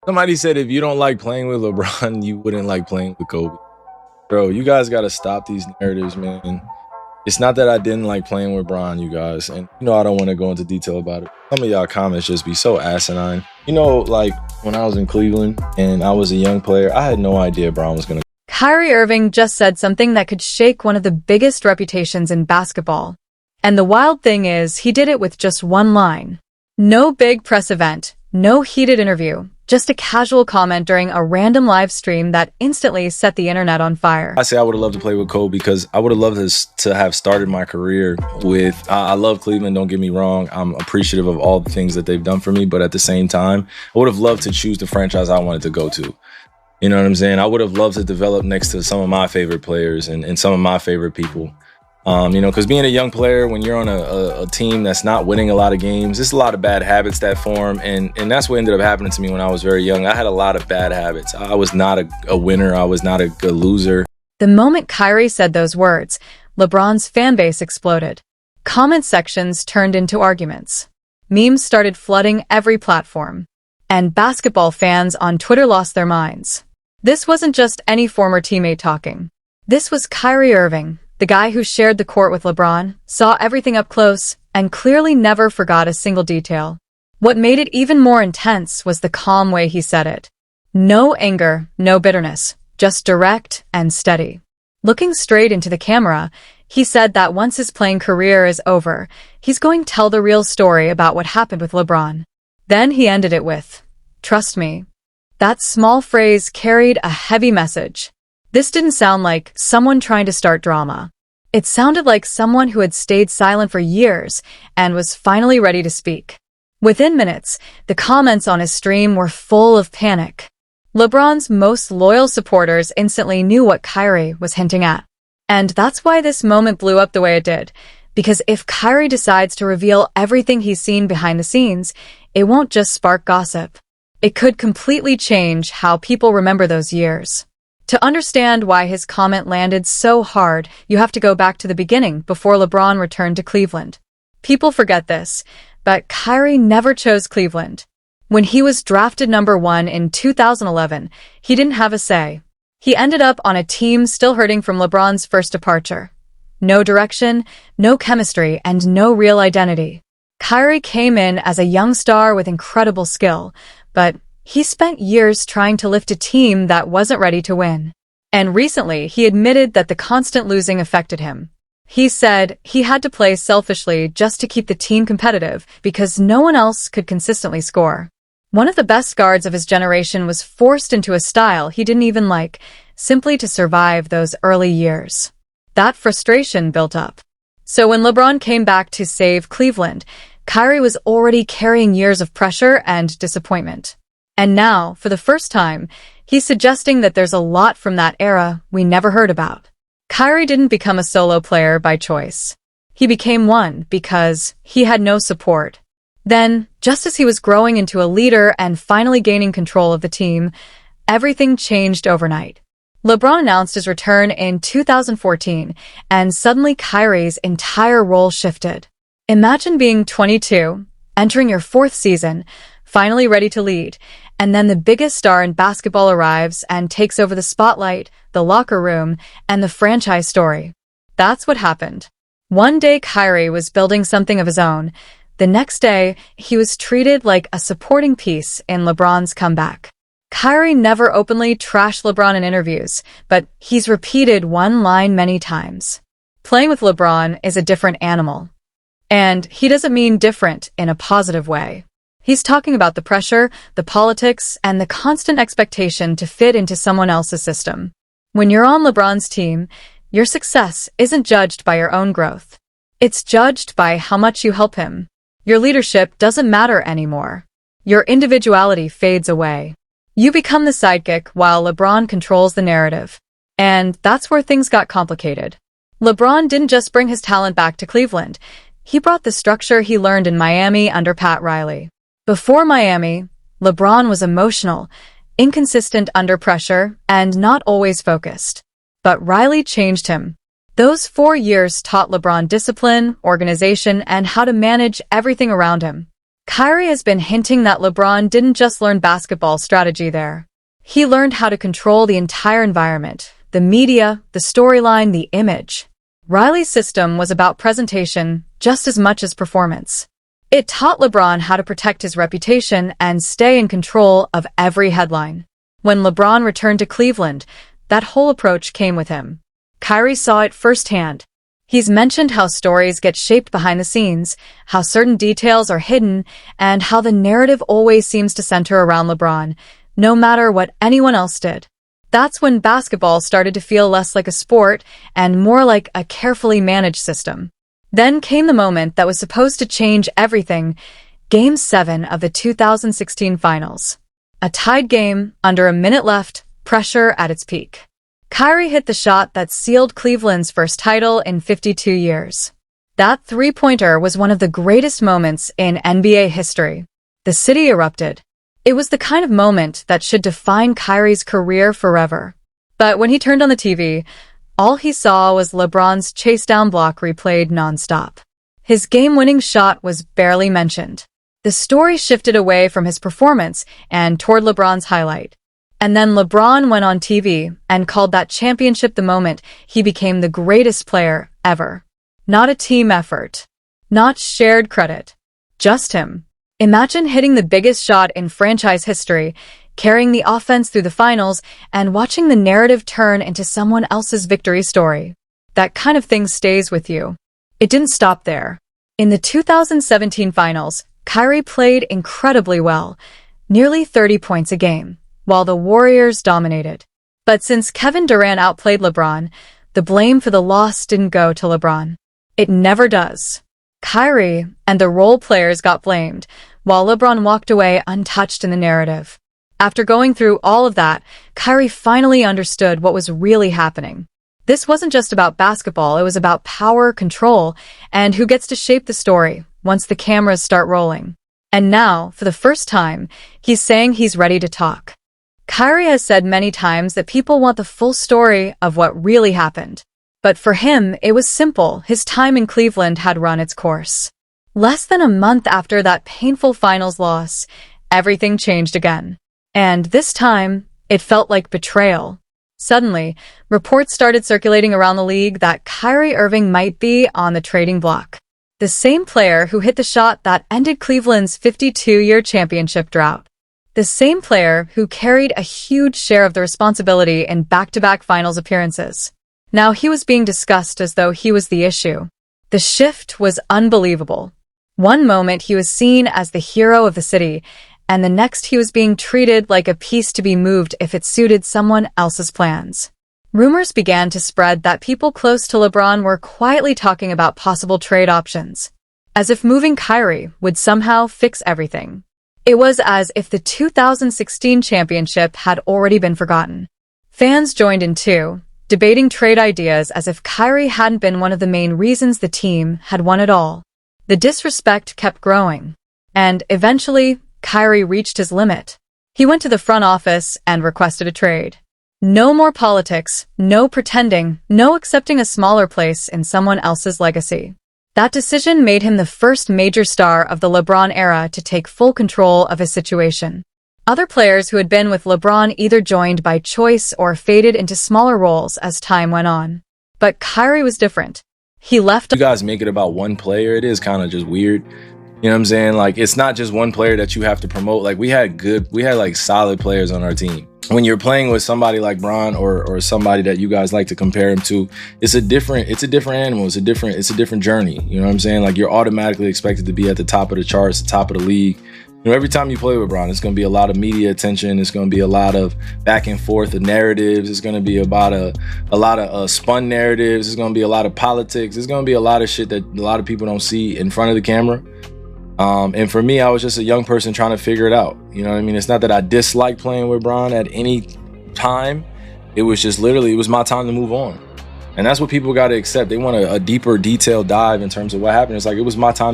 Somebody said if you don't like playing with LeBron, you wouldn't like playing with Kobe. Bro, you guys got to stop these narratives, man. It's not that I didn't like playing with Bron, you guys. And, I don't want to go into detail about it. Some of y'all comments just be so asinine. Like, when I was in Cleveland and I was a young player, I had no idea Bron was going to. Kyrie Irving just said something that could shake one of the biggest reputations in basketball. And the wild thing is, he did it with just one line. No big press event, no heated interview, just a casual comment during a random live stream that instantly set the internet on fire. I say I would have loved to play with Kobe because I would have loved to have started my career with, I love Cleveland, don't get me wrong. I'm appreciative of all the things that they've done for me, but at the same time, I would have loved to choose the franchise I wanted to go to. You know what I'm saying? I would have loved to develop next to some of my favorite players and some of my favorite people. Because being a young player, when you're on a team that's not winning a lot of games, there's a lot of bad habits that form. And that's what ended up happening to me when I was very young. I had a lot of bad habits. I was not a winner. I was not a good loser. The moment Kyrie said those words, LeBron's fan base exploded. Comment sections turned into arguments. Memes started flooding every platform. And basketball fans on Twitter lost their minds. This wasn't just any former teammate talking. This was Kyrie Irving, the guy who shared the court with LeBron, saw everything up close, and clearly never forgot a single detail. What made it even more intense was the calm way he said it. No anger, no bitterness, just direct and steady. Looking straight into the camera, he said that once his playing career is over, he's going to tell the real story about what happened with LeBron. Then he ended it with, "Trust me." That small phrase carried a heavy message. This didn't sound like someone trying to start drama. It sounded like someone who had stayed silent for years and was finally ready to speak. Within minutes, the comments on his stream were full of panic. LeBron's most loyal supporters instantly knew what Kyrie was hinting at. And that's why this moment blew up the way it did. Because if Kyrie decides to reveal everything he's seen behind the scenes, it won't just spark gossip. It could completely change how people remember those years. To understand why his comment landed so hard, you have to go back to the beginning before LeBron returned to Cleveland. People forget this, but Kyrie never chose Cleveland. When he was drafted #1 in 2011, he didn't have a say. He ended up on a team still hurting from LeBron's first departure. No direction, no chemistry, and no real identity. Kyrie came in as a young star with incredible skill, but he spent years trying to lift a team that wasn't ready to win. And recently, he admitted that the constant losing affected him. He said he had to play selfishly just to keep the team competitive because no one else could consistently score. One of the best guards of his generation was forced into a style he didn't even like, simply to survive those early years. That frustration built up. So when LeBron came back to save Cleveland, Kyrie was already carrying years of pressure and disappointment. And now, for the first time, he's suggesting that there's a lot from that era we never heard about. Kyrie didn't become a solo player by choice. He became one because he had no support. Then, just as he was growing into a leader and finally gaining control of the team, everything changed overnight. LeBron announced his return in 2014, and suddenly Kyrie's entire role shifted. Imagine being 22, entering your 4th season, finally ready to lead, and then the biggest star in basketball arrives and takes over the spotlight, the locker room, and the franchise story. That's what happened. One day Kyrie was building something of his own. The next day, he was treated like a supporting piece in LeBron's comeback. Kyrie never openly trashed LeBron in interviews, but he's repeated one line many times. Playing with LeBron is a different animal. And he doesn't mean different in a positive way. He's talking about the pressure, the politics, and the constant expectation to fit into someone else's system. When you're on LeBron's team, your success isn't judged by your own growth. It's judged by how much you help him. Your leadership doesn't matter anymore. Your individuality fades away. You become the sidekick while LeBron controls the narrative. And that's where things got complicated. LeBron didn't just bring his talent back to Cleveland. He brought the structure he learned in Miami under Pat Riley. Before Miami, LeBron was emotional, inconsistent under pressure, and not always focused. But Riley changed him. Those 4 years taught LeBron discipline, organization, and how to manage everything around him. Kyrie has been hinting that LeBron didn't just learn basketball strategy there. He learned how to control the entire environment, the media, the storyline, the image. Riley's system was about presentation just as much as performance. It taught LeBron how to protect his reputation and stay in control of every headline. When LeBron returned to Cleveland, that whole approach came with him. Kyrie saw it firsthand. He's mentioned how stories get shaped behind the scenes, how certain details are hidden, and how the narrative always seems to center around LeBron, no matter what anyone else did. That's when basketball started to feel less like a sport and more like a carefully managed system. Then came the moment that was supposed to change everything, Game 7 of the 2016 Finals. A tied game, under a minute left, pressure at its peak. Kyrie hit the shot that sealed Cleveland's first title in 52 years. That three-pointer was one of the greatest moments in NBA history. The city erupted. It was the kind of moment that should define Kyrie's career forever. But when he turned on the TV, all he saw was LeBron's chase-down block replayed nonstop. His game-winning shot was barely mentioned. The story shifted away from his performance and toward LeBron's highlight. And then LeBron went on TV and called that championship the moment he became the greatest player ever. Not a team effort. Not shared credit. Just him. Imagine hitting the biggest shot in franchise history, carrying the offense through the finals, and watching the narrative turn into someone else's victory story. That kind of thing stays with you. It didn't stop there. In the 2017 Finals, Kyrie played incredibly well, nearly 30 points a game, while the Warriors dominated. But since Kevin Durant outplayed LeBron, the blame for the loss didn't go to LeBron. It never does. Kyrie and the role players got blamed, while LeBron walked away untouched in the narrative. After going through all of that, Kyrie finally understood what was really happening. This wasn't just about basketball, it was about power, control, and who gets to shape the story once the cameras start rolling. And now, for the first time, he's saying he's ready to talk. Kyrie has said many times that people want the full story of what really happened. But for him, it was simple. His time in Cleveland had run its course. Less than a month after that painful finals loss, everything changed again. And this time, it felt like betrayal. Suddenly, reports started circulating around the league that Kyrie Irving might be on the trading block. The same player who hit the shot that ended Cleveland's 52-year championship drought. The same player who carried a huge share of the responsibility in back-to-back finals appearances. Now he was being discussed as though he was the issue. The shift was unbelievable. One moment he was seen as the hero of the city, and the next he was being treated like a piece to be moved if it suited someone else's plans. Rumors began to spread that people close to LeBron were quietly talking about possible trade options, as if moving Kyrie would somehow fix everything. It was as if the 2016 championship had already been forgotten. Fans joined in too, debating trade ideas as if Kyrie hadn't been one of the main reasons the team had won it all. The disrespect kept growing, and eventually, Kyrie reached his limit. He went to the front office and requested a trade. No more politics, no pretending, no accepting a smaller place in someone else's legacy. That decision made him the first major star of the LeBron era to take full control of his situation. Other players who had been with LeBron either joined by choice or faded into smaller roles as time went on. But Kyrie was different. He left. You guys make it about one player. It is kind of just weird. You know what I'm saying? Like, it's not just one player that you have to promote. Like, we had like solid players on our team. When you're playing with somebody like Bron or somebody that you guys like to compare him to, it's a different animal. It's a different journey. You know what I'm saying? Like, you're automatically expected to be at the top of the charts, the top of the league. You know, every time you play with Bron, it's going to be a lot of media attention. It's going to be a lot of back and forth of narratives. It's going to be about a lot of spun narratives. It's going to be a lot of politics. It's going to be a lot of shit that a lot of people don't see in front of the camera. And for me, I was just a young person trying to figure it out. You know what I mean? It's not that I dislike playing with Bron at any time. It was just literally, it was my time to move on. And that's what people got to accept. They want a deeper, detailed dive in terms of what happened. It's like, it was my time.